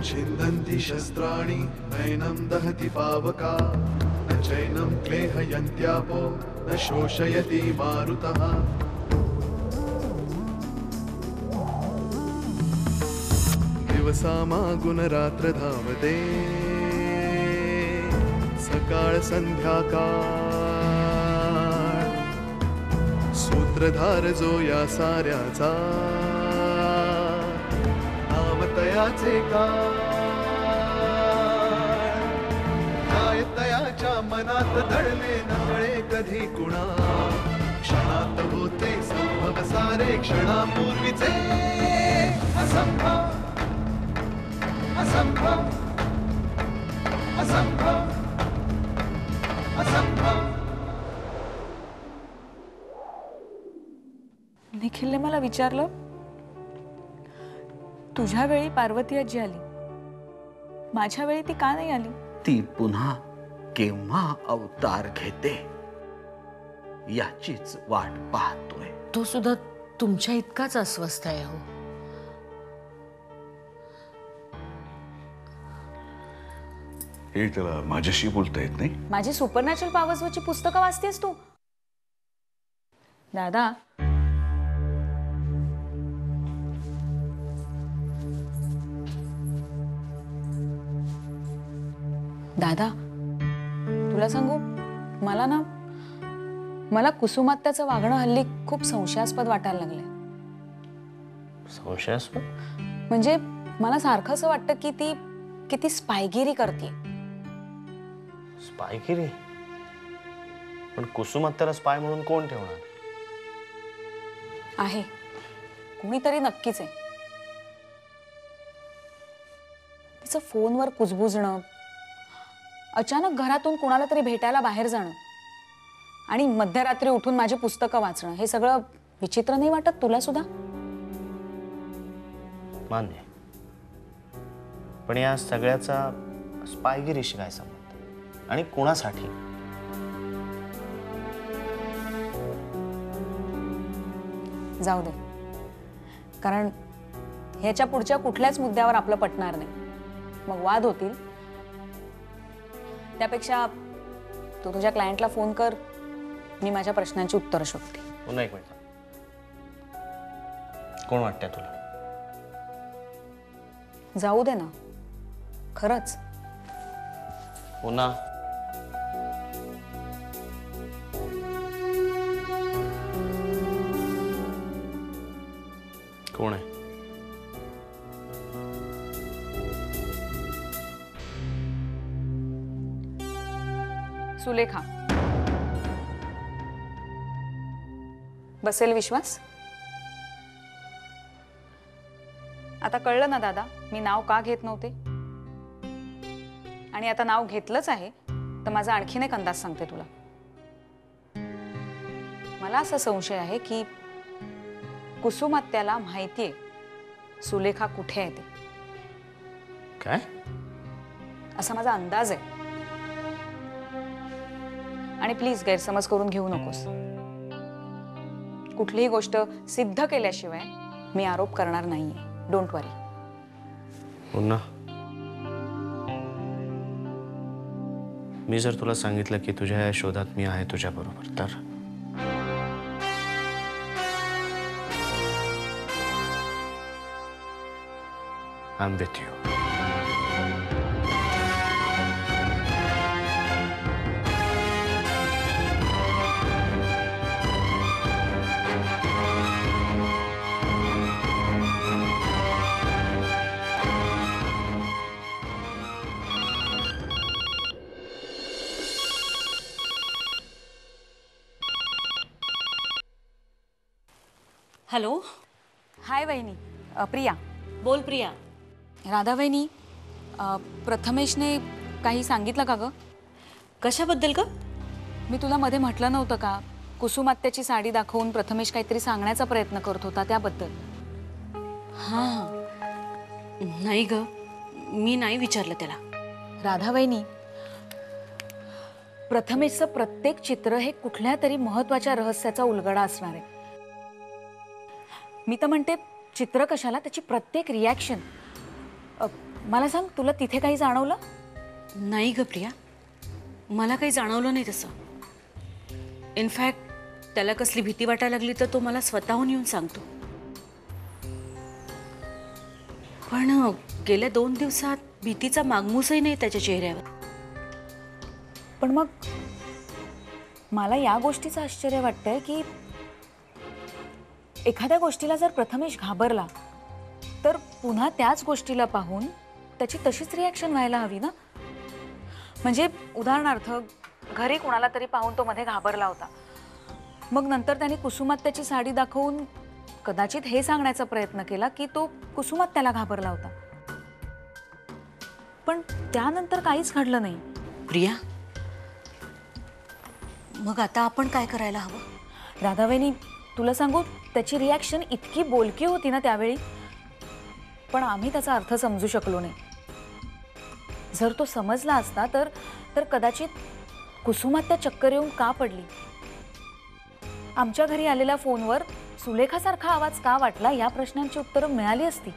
छिन्दन्ति शस्त्राणि नैनं दहति पावका न चैनं क्लेहयन्त्यापो न शोषयति मारुतः दिवसामागुणरात्र धावते सकाळ संध्याकाळ सूत्रधार जो या साऱ्याचा नामतयाचे काय तयाच्या मनात दडले नकळे कधी कुणा क्षणात होते संभव सारे क्षणापूर्वीचे असंभव असंभव असंभव असंभव। निखिलने मला विचारलं, तुझ्या वेळी पार्वती आजी आली, माझ्या वेळी ती का नाही आली? ती पुन्हा केव्हा अवतार घेते याचीच वाट पाहतोय। तो सुद्धा तुमच्या इतकाच अस्वस्थ आहे हो। हे त्याला माझ्याशी बोलता येत नाही? माझी सुपरनॅचरल पॉवर्सवरची पुस्तकं वाचतेस तू? दादा, दादा तुला सांगू, मला कुसुमात्याचं वागणं हल्ली खूप संशयास्पद वाटायला लागलंय। संशयास्पद म्हणजे मला सारखं असं वाटतं की ती किती स्पायगिरी करते। स्पायगिरी? पण कुसुमात्याला स्पाय म्हणून कोण ठेवणार आहे? कोणीतरी नक्कीच आहे। तिचं फोनवर कुजबुजणं, अचानक घरातून कुणाला तरी भेटायला बाहेर जाणं आणि मध्यरात्री उठून माझी पुस्तकं वाचणं, हे सगळं विचित्र नाही वाटत तुला सुद्धा? मान्य, पण या सगळ्याचा स्पायगिरीशी काय संबंध आणि कोणासाठी? जाऊ दे, कारण ह्याच्या पुढच्या कुठल्याच मुद्द्यावर आपलं पटणार नाही, मग वाद होतील। त्यापेक्षा तू तुझ्या क्लायंटला फोन कर, मी माझ्या प्रश्नांची उत्तरं शोधते। पुन्हा एक मिनिट, कोण वाटतंय तुला? जाऊ दे ना, खरंच। पुन्हा कोण आहे? सुलेखा। बसेल विश्वास? आता कळलं ना दादा, मी नाव का घेत नव्हते? आणि आता नाव घेतलंच आहे तर माझा आणखीन एक अंदाज सांगते तुला। मला असा संशय आहे की कुसुमात्याला माहितीये सुलेखा कुठे आहे ते। काय? असा माझा अंदाज आहे। आणि प्लीज गैरसमज करून घेऊ नकोस। कुठलीही गोष्ट सिद्ध केल्याशिवाय मी आरोप करणार नाहीये, डोंट वरी। पुन्हा मी जर तुला सांगितलं की तुझ्या या शोधात मी आहे तुझ्या बरोबर, तर I'm with you. हॅलो, हाय वहिनी, प्रिया बोल प्रिया। राधा वहिनी, प्रथमेशने काही सांगितलं का ग? कशाबद्दल ग? मी तुला मध्ये म्हटलं नव्हतं का, कुसुमात्याची साडी दाखवून प्रथमेश काहीतरी सांगण्याचा प्रयत्न करत होता त्याबद्दल? हां, नाही ग, मी नाही विचारलं त्याला। राधा वहिनी, प्रथमेशचं प्रत्येक चित्र हे कुठल्या तरी महत्त्वाच्या रहस्याचा उलगडा असणार आहे। मी तर म्हणते चित्र कशाला, त्याची प्रत्येक रिॲक्शन, मला सांग, तुला तिथे काही जाणवलं? नाही ग प्रिया, मला काही जाणवलं नाही तसं. इनफॅक्ट त्याला कसली भीती वाटायला लागली तर तो मला स्वतःहून येऊन सांगतो. पण गेल्या 2 दिवसात भीतीचा मागमूसही नाही त्याच्या चेहऱ्यावर. पण मग मला या गोष्टीचं आश्चर्य वाटतंय की एखाद्या गोष्टीला जर प्रथमेश घाबरला तर पुन्हा त्याच गोष्टीला पाहून त्याची तशीच रिॲक्शन व्हायला हवी ना. म्हणजे उदाहरणार्थ, घरी कोणाला तरी पाहून तो मध्ये घाबरला होता, मग नंतर त्याने कुसुमात त्याची साडी दाखवून कदाचित हे सांगण्याचा प्रयत्न केला की तो कुसुमात त्याला घाबरला होता, पण त्यानंतर काहीच घडलं नाही. प्रिया, मग आता आपण काय करायला हवं? राधावहिनी, तुला सांगू, त्याची रिॲक्शन इतकी बोलकी होती ना त्यावेळी, पण आम्ही त्याचा अर्थ समजू शकलो नाही. जर तो समजला असता तर कदाचित कुसुमात त्या चक्कर येऊन का पडली, आमच्या घरी आलेल्या फोनवर सुलेखासारखा आवाज का वाटला, या प्रश्नांची उत्तरं मिळाली असती.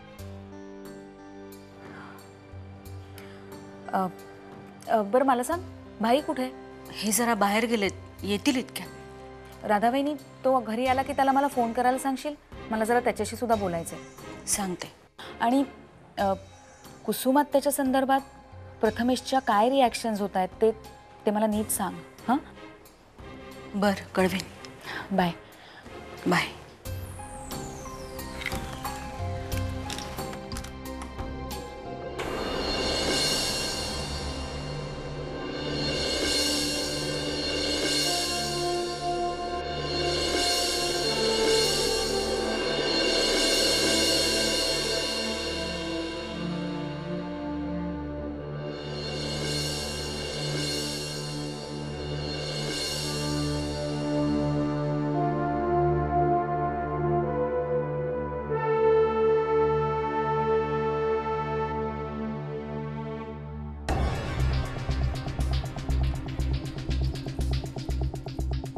बरं मला सांग, भाई कुठे? हे जरा बाहेर गेलेत, येतील इतक्यात. राधावहिनी, तो घरी आला की त्याला मला फोन करायला सांगशील? मला जरा त्याच्याशी सुद्धा बोलायचंय. सांगते. आणि कुसुमात त्याच्या संदर्भात प्रथमेशच्या काय रिॲक्शन्स होत आहेत ते मला नीट सांग. हां, बरं, कळवेन. बाय. बाय.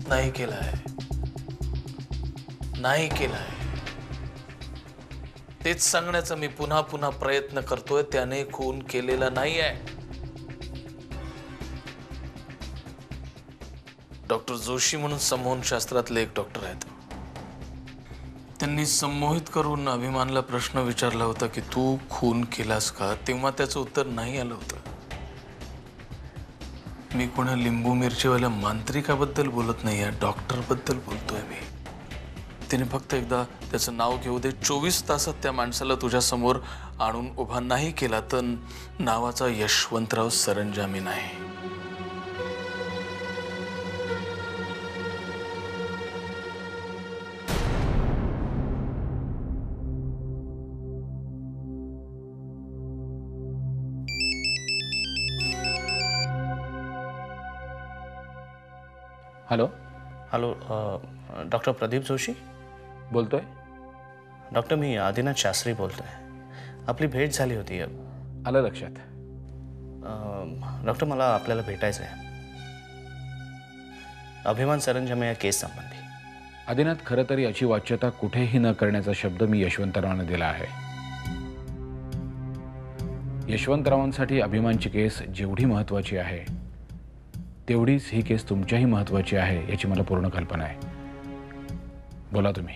नाही केलाय, नाही केलाय तेच सांगण्याचा मी पुन्हा पुन्हा प्रयत्न करतोय. त्याने खून केलेला नाहीये. डॉक्टर जोशी म्हणून संमोहनशास्त्रातले एक डॉक्टर आहेत. त्यांनी संमोहित करून अभिमानला प्रश्न विचारला होता की तू खून केलास का, तेव्हा त्याचं उत्तर नाही आलं होतं. मी कोणा लिंबू मिरचीवाल्या मांत्रिकाबद्दल बोलत नाही आहे, डॉक्टरबद्दल बोलतोय मी. तिने फक्त एकदा त्याचं नाव घेऊ दे, 24 तासात त्या माणसाला तुझ्या समोर आणून उभा नाही केला तर नावाचा यशवंतराव सरंजामी नाही. Hello. Hello, doctor Pradeep Joshi बोलतोय. डॉक्टर, मी आदिनाथ शास्त्री बोलतोय. आपली भेट झाली होती. आलं लक्षात. डॉक्टर, मला आपल्याला भेटायचं आहे अभिमान सरंजामे या केस संबंधी. आदिनाथ, खरं तर याची वाच्यता कुठेही न करण्याचा शब्द मी यशवंतरावांना दिला आहे. यशवंतरावांसाठी अभिमानची केस जेवढी महत्त्वाची आहे तेवढीच ही केस तुमच्याही महत्त्वाची आहे याची मला पूर्ण कल्पना आहे. बोला तुम्ही.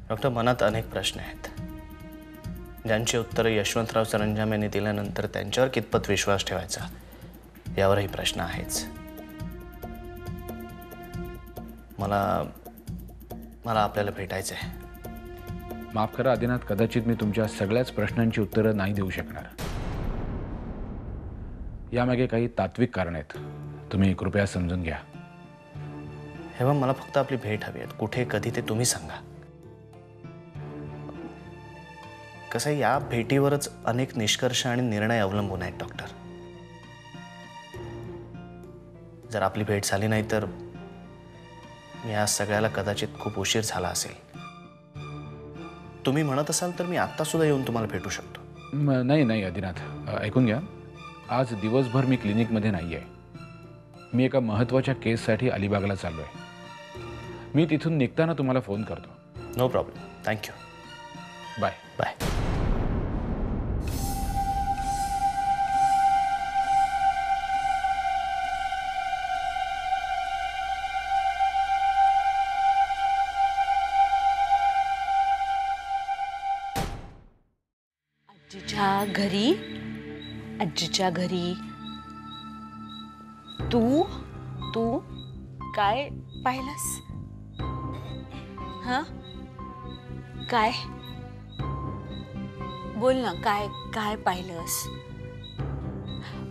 डॉक्टर, मनात अनेक प्रश्न आहेत ज्यांची उत्तरं यशवंतराव सरंजाम यांनी दिल्यानंतर त्यांच्यावर कितपत विश्वास ठेवायचा यावरही प्रश्न आहेच. मला आपल्याला भेटायचं आहे. माफ करा आदिनाथ, कदाचित मी तुमच्या सगळ्याच प्रश्नांची उत्तरं नाही देऊ शकणार. यामागे काही तात्विक कारण आहेत, तुम्ही कृपया समजून घ्या. हेवा, मला फक्त आपली भेट हवी आहे. कुठे, कधी ते तुम्ही सांगा. कसं, या भेटीवरच अनेक निष्कर्ष आणि निर्णय अवलंबून आहेत डॉक्टर. जर आपली भेट झाली नाही तर या सगळ्याला कदाचित खूप उशीर झाला असेल. तुम्ही म्हणत असाल तर मी आत्ता सुद्धा येऊन तुम्हाला भेटू शकतो. नाही आदिनाथ, ऐकून घ्या. आज दिवसभर मी क्लिनिकमध्ये नाही आहे. मी एका महत्त्वाच्या केससाठी अलिबागला चाललो आहे. मी तिथून निघताना तुम्हाला फोन करतो. No problem. Thank you. Bye. Bye. ह्या घरी, आजीच्या घरी तू तू काय पाहिलंस? हा, काय बोल ना, काय काय पाहिलंस?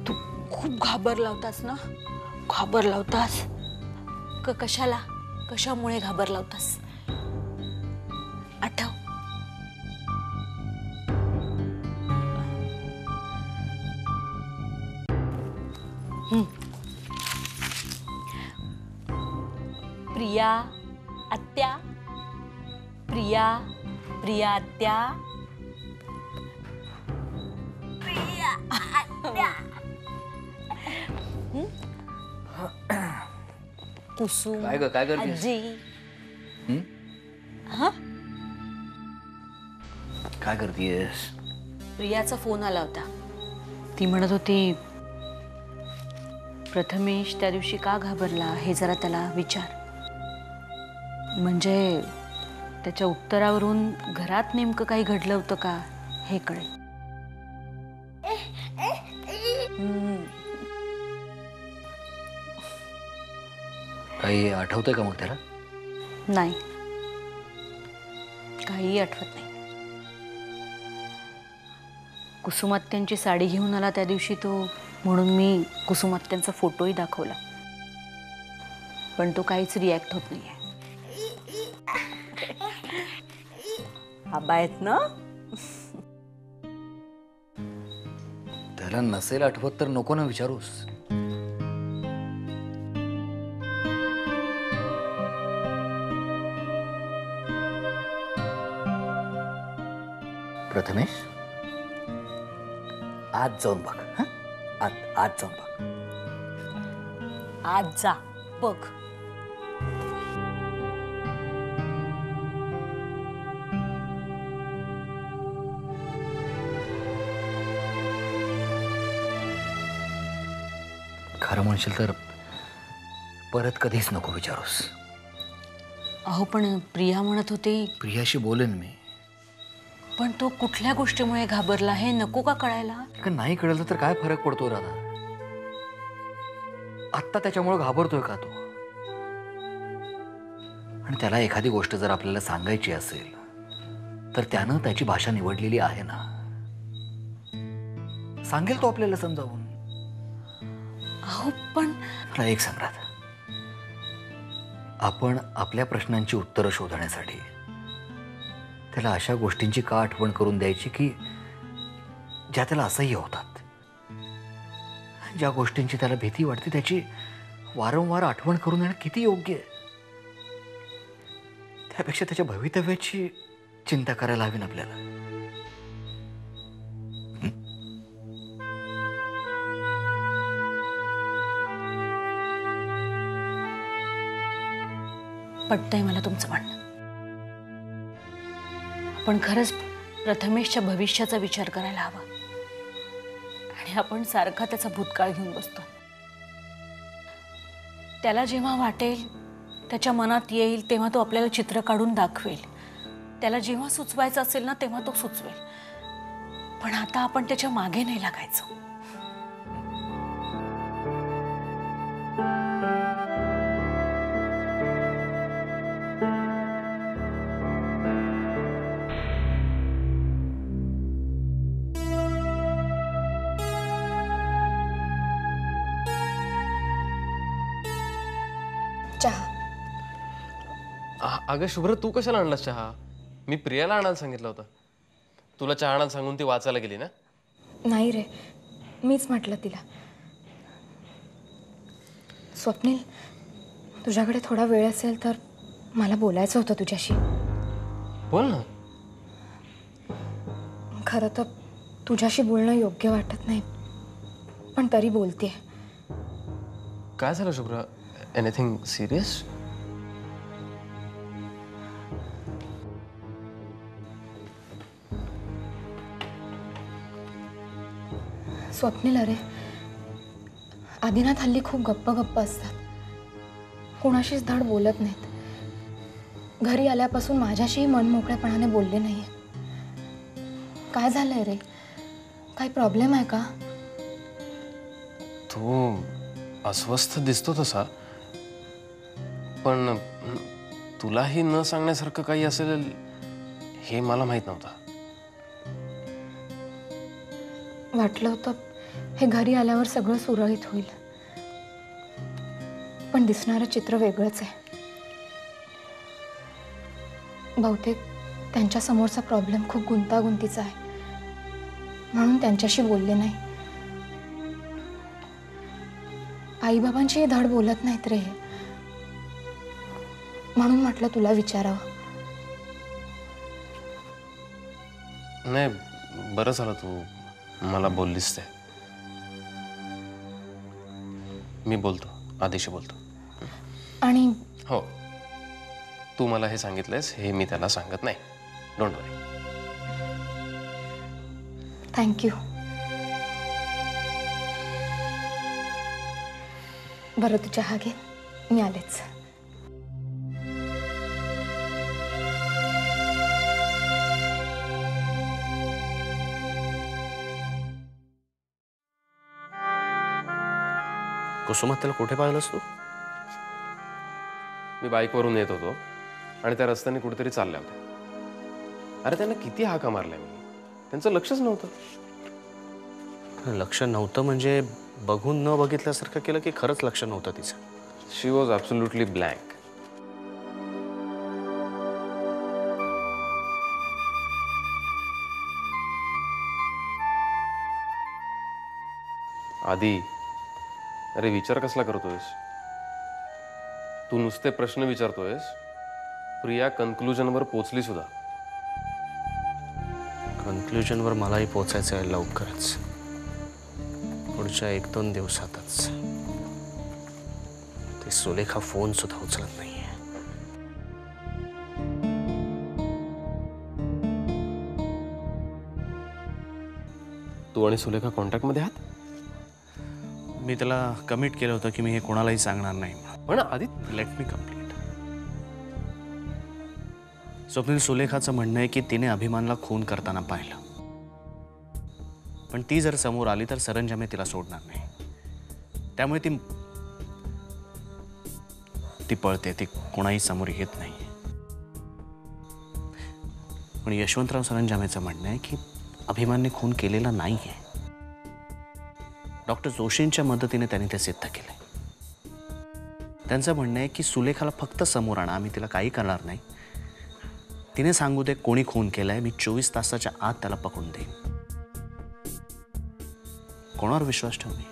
तू खूप घाबरला होतास ना? घाबरला होतास? कशाला, कशामुळे घाबरला होतास? आठव. प्रिया आत्या, प्रिया प्रिया आत्या, प्रिया आत्या. कुसुम काय ग, काय करतेस? आजी. हा, काय करतेस? प्रियाचा फोन आला होता. ती म्हणत होती प्रथमेश त्या दिवशी का घाबरला हे जरा त्याला विचार. म्हणजे त्याच्या उत्तरावरून घरात नेमकं काही घडलं होतं का हे कळेल. काही आठवतंय का मग त्याला? नाही, काहीही आठवत नाही. कुसुमात्यांची साडी घेऊन आला त्या दिवशी तो, म्हणून मी कुसुमात्यांचा फोटोही दाखवला, पण तो काहीच रिॲक्ट होत नाहीये. आबा आहेत ना? त्याला नसेल आठवत तर नको ना विचारूस. प्रथमेश, आज जाऊन बघ. हं? आज जाऊन बघ. आज जा बघ. खरं म्हणशील तर परत कधीच नको विचारूस. अहो पण प्रिया म्हणत होती. प्रियाशी बोलेन मी. पण तो कुठल्या गोष्टीमुळे घाबरला हे नको का कळायला? नाही कळलं तर काय फरक पडतो राधा? आत्ता त्याच्यामुळे घाबरतोय का तो? आणि त्याला एखादी गोष्ट जर आपल्याला सांगायची असेल तर त्यानं त्याची भाषा निवडलेली आहे ना. सांगेल तो आपल्याला समजावून. अहो पण मला एक सांग राधा, आपण आपल्या प्रश्नांची उत्तरं शोधण्यासाठी त्याला अशा गोष्टींची का आठवण करून द्यायची की ज्या त्याला असह्य होतात? ज्या गोष्टींची त्याला भीती वाटते त्याची वारंवार आठवण करून देणं किती योग्य आहे? त्यापेक्षा त्याच्या भवितव्याची चिंता करायला हवी ना आपल्याला. पटतंय मला तुमचं म्हणणं. आपण खरंच प्रथमेशच्या भविष्याचा विचार करायला हवा. आणि आपण सारखा त्याचा भूतकाळ घेऊन बसतो. त्याला जेव्हा वाटेल, त्याच्या मनात येईल तेव्हा तो आपल्याला चित्र काढून दाखवेल. त्याला जेव्हा सुचवायचं असेल ना तेव्हा तो सुचवेल. पण आता आपण त्याच्या मागे नाही लागायचं. चहा. अगं शुभ्र, तू कशाला आणलास चहा? मी प्रियाला आणायला सांगितलं होतं. तुला चहा आणायला सांगून ती वाचायला गेली ना? नाही रे, मीच म्हटलं तिला. स्वप्नील, तुझ्याकडे थोडा वेळ असेल तर मला बोलायचं होतं तुझ्याशी. बोल ना. खरं तर तुझ्याशी बोलणं योग्य वाटत नाही, पण तरी बोलतेय. काय झालं शुभ्र? Anything serious? स्वप्नील, अरे आदिनाथ हल्ली खूप गप्प असतात. कोणाशीच धड बोलत नाहीत. घरी आल्यापासून माझ्याशीही मन मोकळेपणाने बोलले नाहीये. काय झालंय रे? काही प्रॉब्लेम आहे का? तू अस्वस्थ दिसतो तसा, पण तुलाही न सांगण्यासारखं काही असेल हे मला माहित नव्हतं. वाटलं होतं हे घरी आल्यावर सगळं सुरळीत होईल, पण दिसणारं चित्र वेगळंच आहे. बहुतेक त्यांच्या समोरचा प्रॉब्लेम खूप गुंतागुंतीचा आहे, म्हणून त्यांच्याशी बोलले नाही. आईबाबांशी धड बोलत नाहीत रे, म्हणून म्हटलं तुला विचारावं. नाही, बरं झालं तू मला बोललीस ते. मी बोलतो, आधीशी बोलतो. आणि हो, तू मला हे सांगितलंयस हे मी त्याला सांगत नाही. Don't worry. थँक्यू. बरं, तू चहा घे, मी आलेच. कुसुमात त्याला कुठे पाहिलंस तू? मी बाईकवरून येत होतो आणि त्या रस्त्याने कुठेतरी चालल्या होत्या. अरे त्यांना किती हाका मारल्या मी, त्यांचं लक्षच नव्हतं. लक्ष नव्हतं म्हणजे बघून न बघितल्यासारखं केलं की खरंच लक्ष नव्हतं तिचं? शी वॉज ॲब्सोल्युटली ब्लँक. आधी, अरे विचार कसला करतोयस तू? नुसते प्रश्न विचारतोयस. प्रिया कन्क्लुजनवर पोचली सुद्धा. कन्क्लुजनवर मलाही पोचायचं आहे लवकरच, पुढच्या 1-2 दिवसातच. ती सुलेखा फोन सुद्धा उचलत नाहीये. तू आणि सुलेखा कॉन्टॅक्टमध्ये आहात? मी त्याला कमिट केलं होतं की मी हे कोणालाही सांगणार नाही. पण आधी लेट मी कंप्लीट. स्वप्नील, सुलेखाचं म्हणणं आहे की तिने अभिमानला खून करताना पाहिलं, पण ती जर समोर आली तर सरंजामे तिला सोडणार नाही. त्यामुळे ती पळते, ती कोणाही समोर येत नाही. पण यशवंतराव सरंजामेचं म्हणणं आहे की अभिमानने खून केलेला नाहीये. डॉक्टर जोशींच्या मदतीने त्यांनी ते सिद्ध केले. त्यांचं म्हणणं आहे की सुलेखाला फक्त समोर आणा, आम्ही तिला काही करणार नाही. तिने सांगू दे कोणी खून केलाय, मी 24 तासाच्या आत त्याला पकडून देईन. कोणावर विश्वास ठेवू मी?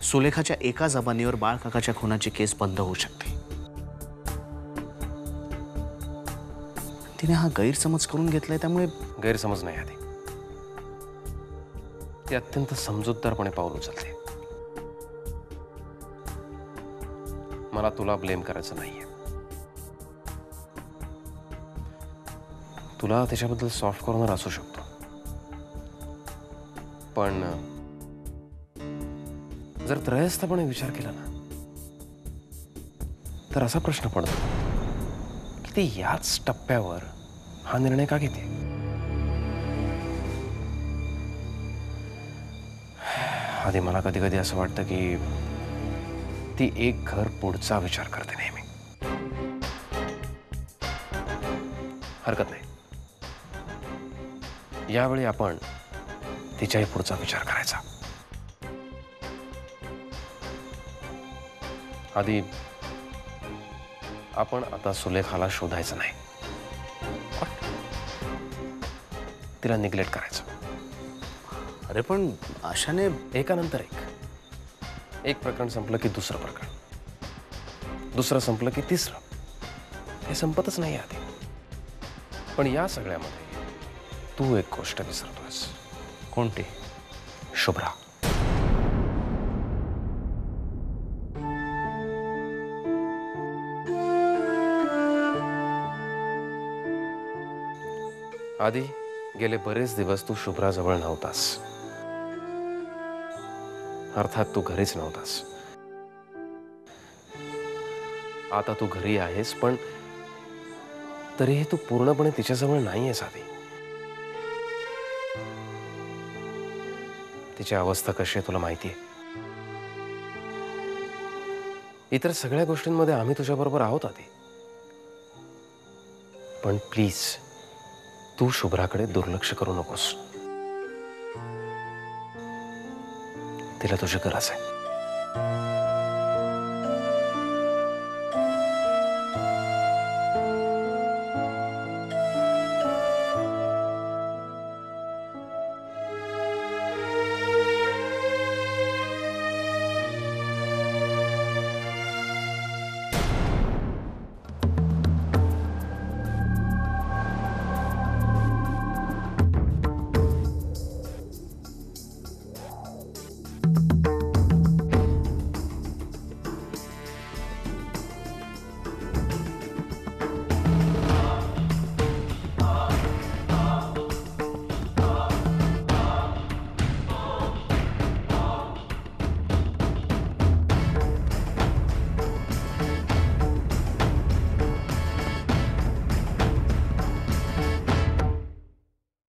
सुलेखाच्या एका जबानीवर बाळकाकाच्या खुनाची केस बंद होऊ शकते. तिने हा गैरसमज करून घेतलाय, त्यामुळे गैरसमज नाही आधी. ती अत्यंत समजूतदारपणे पाऊल उचलते. मला तुला ब्लेम करायचं नाहीये. तुला त्याच्याबद्दल सॉफ्ट कॉर्नर असू शकतो, पण जर त्रयस्थपणे विचार केला ना तर असा प्रश्न पडतो की ती याच टप्प्यावर हा निर्णय का घेते? आधी मला कधी कधी असं वाटतं की ती एक घर पुढचा विचार करते नेहमी. हरकत नाही, यावेळी आपण तिच्याही पुढचा विचार करायचा. आधी आपण आता सुलेखाला शोधायचं नाही, तिला निग्लेक्ट करायचं. अरे पण अशाने एकानंतर एक प्रकरण संपलं की दुसरं प्रकरण, दुसरं संपलं की तिसरं. हे संपतच नाही आधी. पण या सगळ्यामध्ये तू एक गोष्ट विसरतोयस. कोणती? शुभ्रा. आधी गेले बरेच दिवस तू शुभ्राजवळ नव्हतास. अर्थात तू घरीच नव्हतास. आता तू घरी आहेस, पण तरीही तू पूर्णपणे तिच्याजवळ नाहीयेस आधी. तिची अवस्था कशी आहे तुला माहिती आहे. इतर सगळ्या गोष्टींमध्ये आम्ही तुझ्याबरोबर आहोत आधी. पण प्लीज तू शुभ्राकडे दुर्लक्ष करू नकोस. तिला तुझी गरज आहे.